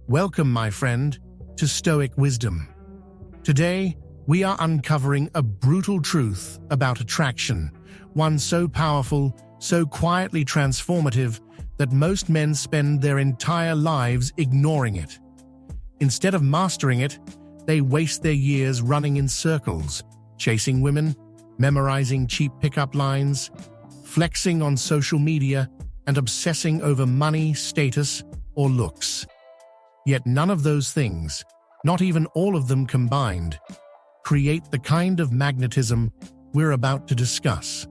Welcome, my friend, to Stoic Wisdom. Today, we are uncovering a brutal truth about attraction, one so powerful, so quietly transformative, that most men spend their entire lives ignoring it. Instead of mastering it, they waste their years running in circles, chasing women, memorizing cheap pickup lines, flexing on social media, and obsessing over money, status, or looks. Yet none of those things, not even all of them combined, create the kind of magnetism we're about to discuss.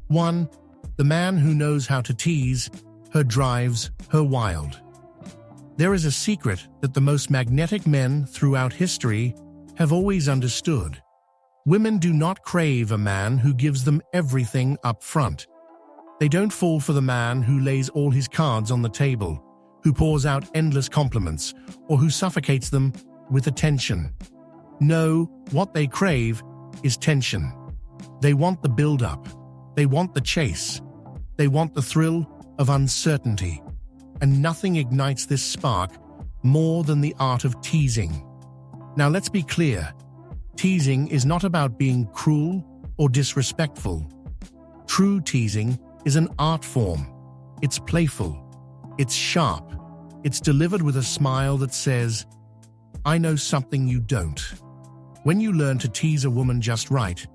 1. The man who knows how to tease, her drives, her wild. There is a secret that the most magnetic men throughout history have always understood. Women do not crave a man who gives them everything up front. They don't fall for the man who lays all his cards on the table, who pours out endless compliments, or who suffocates them with attention. No, what they crave is tension. They want the build-up. They want the chase. They want the thrill of uncertainty. And nothing ignites this spark more than the art of teasing. Now let's be clear. Teasing is not about being cruel or disrespectful. True teasing is an art form. It's playful. It's sharp. It's delivered with a smile that says, "I know something you don't." When you learn to tease a woman just right,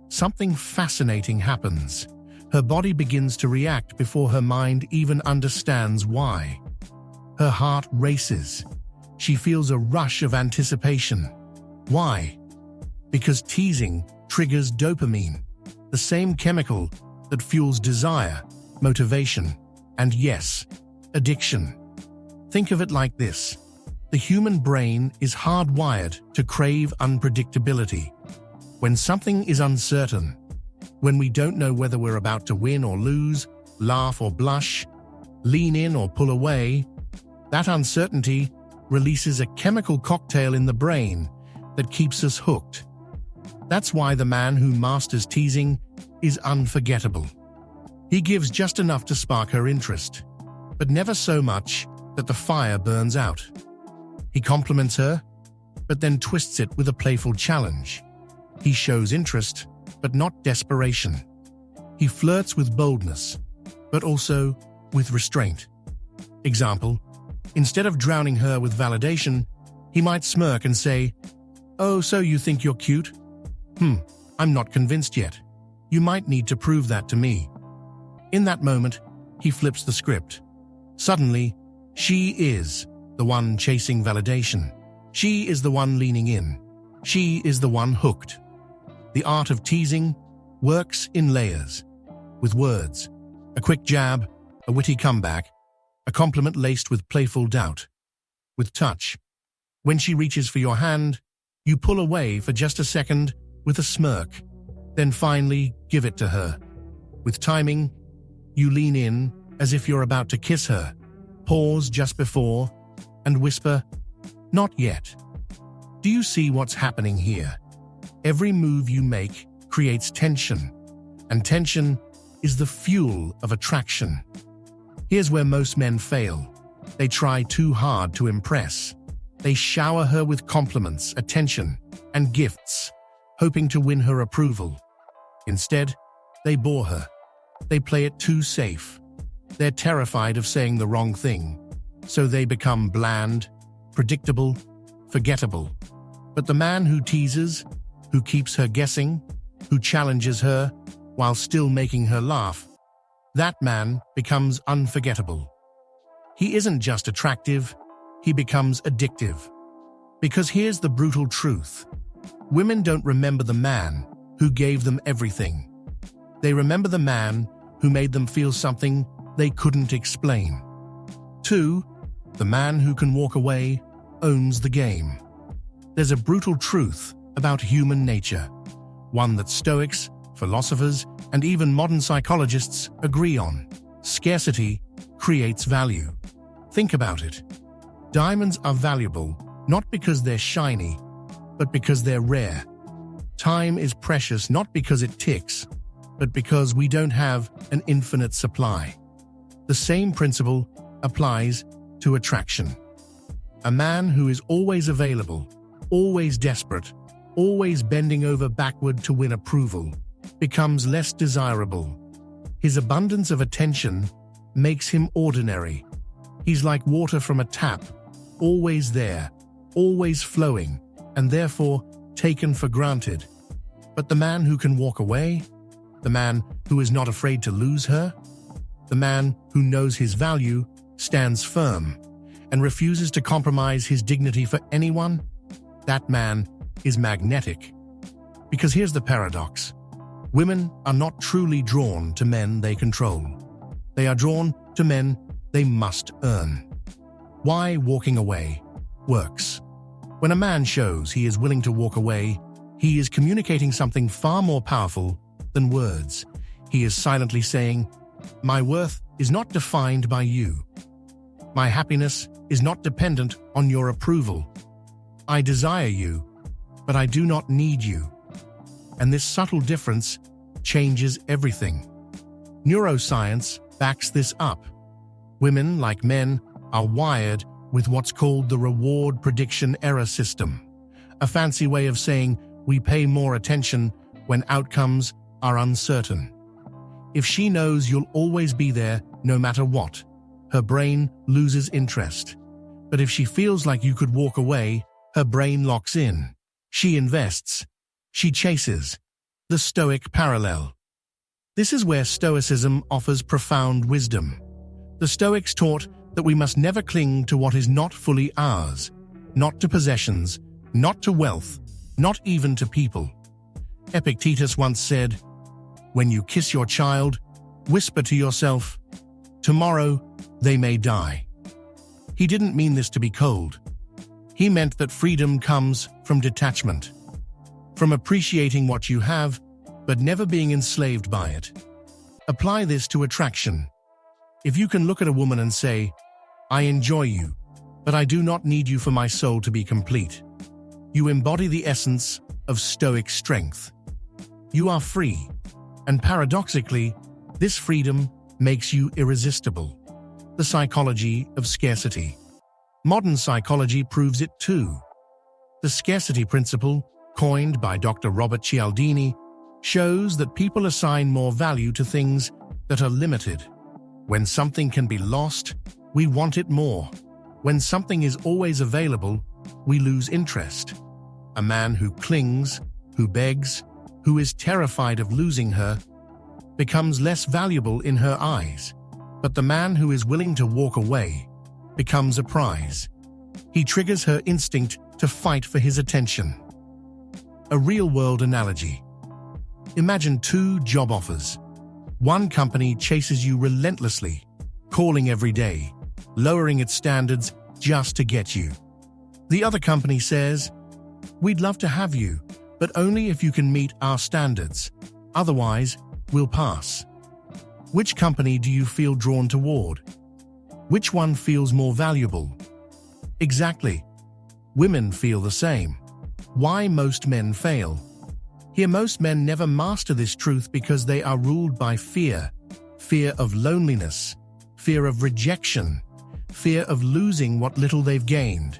something fascinating happens. Her body begins to react before her mind even understands why. Her heart races. She feels a rush of anticipation. Why? Because teasing triggers dopamine, the same chemical that fuels desire, motivation, and yes, addiction. Think of it like this. The human brain is hardwired to crave unpredictability. When something is uncertain, when we don't know whether we're about to win or lose, laugh or blush, lean in or pull away, that uncertainty releases a chemical cocktail in the brain that keeps us hooked. That's why the man who masters teasing is unforgettable. He gives just enough to spark her interest, but never so much that the fire burns out. He compliments her, but then twists it with a playful challenge. He shows interest, but not desperation. He flirts with boldness, but also with restraint. Example, instead of drowning her with validation, he might smirk and say, "Oh, so you think you're cute? I'm not convinced yet. You might need to prove that to me." In that moment, he flips the script. Suddenly, she is the one chasing validation. She is the one leaning in. She is the one hooked. The art of teasing works in layers. With words, a quick jab, a witty comeback, a compliment laced with playful doubt. With touch, when she reaches for your hand, you pull away for just a second with a smirk, then finally give it to her. With timing, you lean in as if you're about to kiss her, pause just before, and whisper, "Not yet." Do you see what's happening here? Every move you make creates tension, and tension is the fuel of attraction. Here's where most men fail. They try too hard to impress. They shower her with compliments, attention, and gifts, hoping to win her approval. Instead, they bore her. They play it too safe. They're terrified of saying the wrong thing, so they become bland, predictable, forgettable. But the man who teases, who keeps her guessing, who challenges her while still making her laugh, that man becomes unforgettable. He isn't just attractive, he becomes addictive. Because here's the brutal truth. Women don't remember the man who gave them everything. They remember the man who made them feel something they couldn't explain. 2. The man who can walk away owns the game. There's a brutal truth about human nature, one that Stoics, philosophers, and even modern psychologists agree on. Scarcity creates value. Think about it. Diamonds are valuable not because they're shiny, but because they're rare. Time is precious not because it ticks, but because we don't have an infinite supply. The same principle applies to attraction. A man who is always available, always desperate, always bending over backward to win approval, becomes less desirable. His abundance of attention makes him ordinary. He's like water from a tap, always there, always flowing, and therefore taken for granted. But the man who can walk away, the man who is not afraid to lose her, the man who knows his value, stands firm, and refuses to compromise his dignity for anyone, that man is magnetic. Because here's the paradox. Women are not truly drawn to men they control. They are drawn to men they must earn. Why walking away works. When a man shows he is willing to walk away, he is communicating something far more powerful than words. He is silently saying, "My worth is not defined by you. My happiness is not dependent on your approval. I desire you, but I do not need you." And this subtle difference changes everything. Neuroscience backs this up. Women, like men, are wired with what's called the reward prediction error system, a fancy way of saying we pay more attention when outcomes are uncertain. If she knows you'll always be there no matter what, her brain loses interest. But if she feels like you could walk away, her brain locks in. She invests. She chases. The Stoic parallel. This is where Stoicism offers profound wisdom. The Stoics taught that we must never cling to what is not fully ours, not to possessions, not to wealth, not even to people. Epictetus once said, "When you kiss your child, whisper to yourself, 'Tomorrow they may die.'" He didn't mean this to be cold. He meant that freedom comes from detachment, from appreciating what you have, but never being enslaved by it. Apply this to attraction. If you can look at a woman and say, "I enjoy you, but I do not need you for my soul to be complete," you embody the essence of Stoic strength. You are free, and paradoxically, this freedom makes you irresistible. The psychology of scarcity. Modern psychology proves it too. The scarcity principle, coined by Dr. Robert Cialdini, shows that people assign more value to things that are limited. When something can be lost, we want it more. When something is always available, we lose interest. A man who clings, who begs, who is terrified of losing her, becomes less valuable in her eyes. But the man who is willing to walk away becomes a prize. He triggers her instinct to fight for his attention. A real-world analogy. Imagine two job offers. One company chases you relentlessly, calling every day, lowering its standards just to get you. The other company says, "We'd love to have you, but only if you can meet our standards. Otherwise, we'll pass." Which company do you feel drawn toward? Which one feels more valuable? Exactly. Women feel the same. Why most men fail? Here, most men never master this truth because they are ruled by fear. Fear of loneliness, fear of rejection, fear of losing what little they've gained.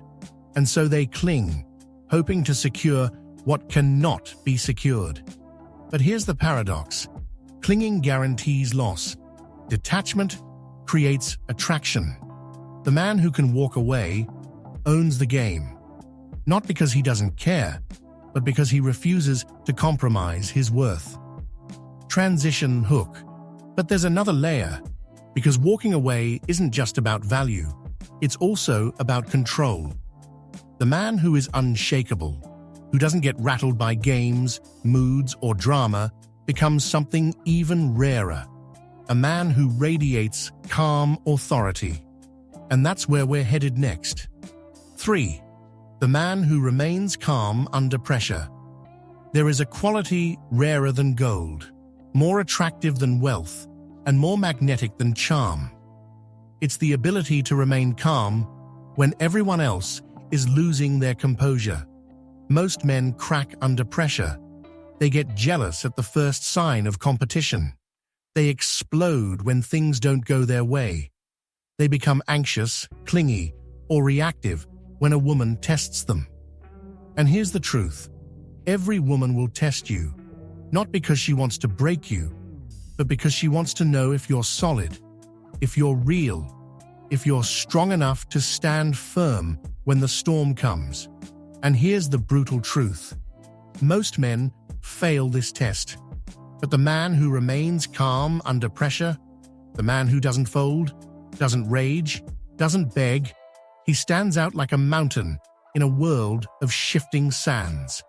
And so they cling, hoping to secure what cannot be secured. But here's the paradox. Clinging guarantees loss. Detachment creates attraction. The man who can walk away owns the game. Not because he doesn't care, but because he refuses to compromise his worth. Transition hook. But there's another layer, because walking away isn't just about value, it's also about control. The man who is unshakable, who doesn't get rattled by games, moods, or drama, becomes something even rarer. A man who radiates calm authority. And that's where we're headed next. 3. The man who remains calm under pressure. There is a quality rarer than gold, more attractive than wealth, and more magnetic than charm. It's the ability to remain calm when everyone else is losing their composure. Most men crack under pressure. They get jealous at the first sign of competition. They explode when things don't go their way. They become anxious, clingy, or reactive when a woman tests them. And here's the truth. Every woman will test you, not because she wants to break you, but because she wants to know if you're solid, if you're real, if you're strong enough to stand firm when the storm comes. And here's the brutal truth. Most men fail this test, but the man who remains calm under pressure, the man who doesn't fold, doesn't rage, doesn't beg, he stands out like a mountain in a world of shifting sands.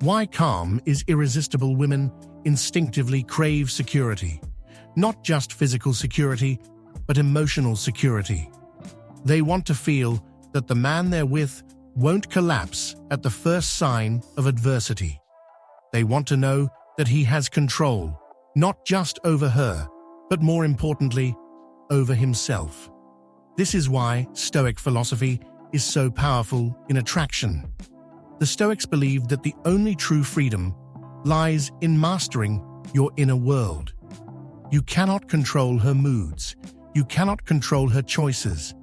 Why calm is irresistible. Women instinctively crave security, not just physical security, but emotional security. They want to feel that the man they're with won't collapse at the first sign of adversity. They want to know that he has control, not just over her, but more importantly, over himself. This is why Stoic philosophy is so powerful in attraction. The Stoics believed that the only true freedom lies in mastering your inner world. You cannot control her moods. You cannot control her choices.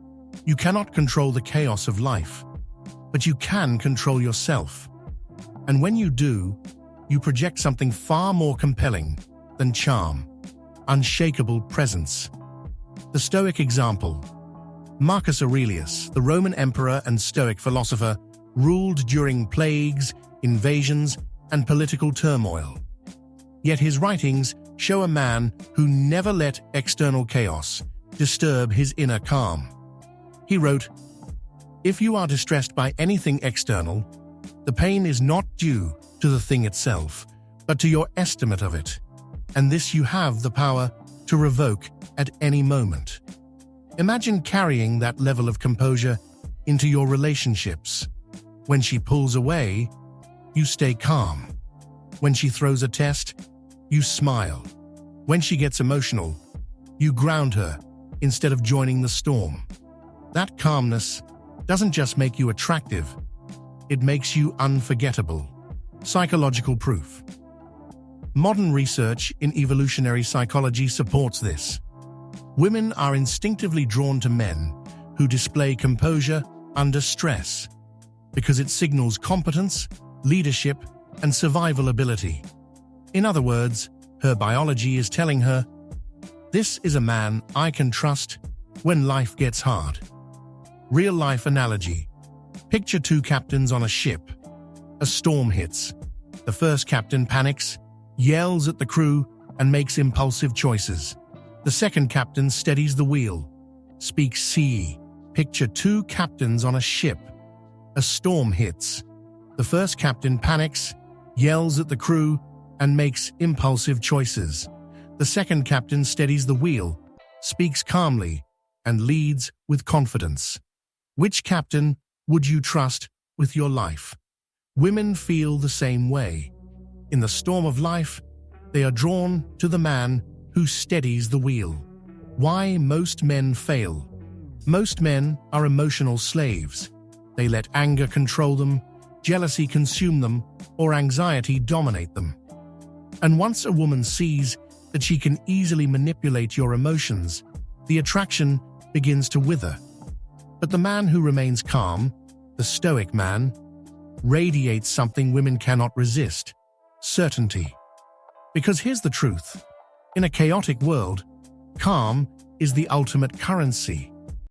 You cannot control the chaos of life. But you can control yourself. And when you do, you project something far more compelling than charm: unshakable presence. The Stoic example. Marcus Aurelius, the Roman emperor and Stoic philosopher, ruled during plagues, invasions, and political turmoil. Yet his writings show a man who never let external chaos disturb his inner calm. He wrote, "If you are distressed by anything external, the pain is not due to the thing itself, but to your estimate of it, and this you have the power to revoke at any moment." Imagine carrying that level of composure into your relationships. When she pulls away, you stay calm. When she throws a test, you smile. When she gets emotional, you ground her instead of joining the storm. That calmness doesn't just make you attractive, it makes you unforgettable. Psychological proof. Modern research in evolutionary psychology supports this. Women are instinctively drawn to men who display composure under stress because it signals competence, leadership, and survival ability. In other words, her biology is telling her, "This is a man I can trust when life gets hard." Real-life analogy. Picture two captains on a ship. A storm hits. The first captain panics, yells at the crew, and makes impulsive choices. The second captain steadies the wheel, speaks sea. Picture two captains on a ship. A storm hits. The first captain panics, yells at the crew, and makes impulsive choices. The second captain steadies the wheel, speaks calmly, and leads with confidence. Which captain would you trust with your life? Women feel the same way. In the storm of life, they are drawn to the man who steadies the wheel. Why most men fail? Most men are emotional slaves. They let anger control them, jealousy consume them, or anxiety dominate them. And once a woman sees that she can easily manipulate your emotions, the attraction begins to wither. But the man who remains calm, the Stoic man, radiates something women cannot resist: certainty. Because here's the truth. In a chaotic world, calm is the ultimate currency.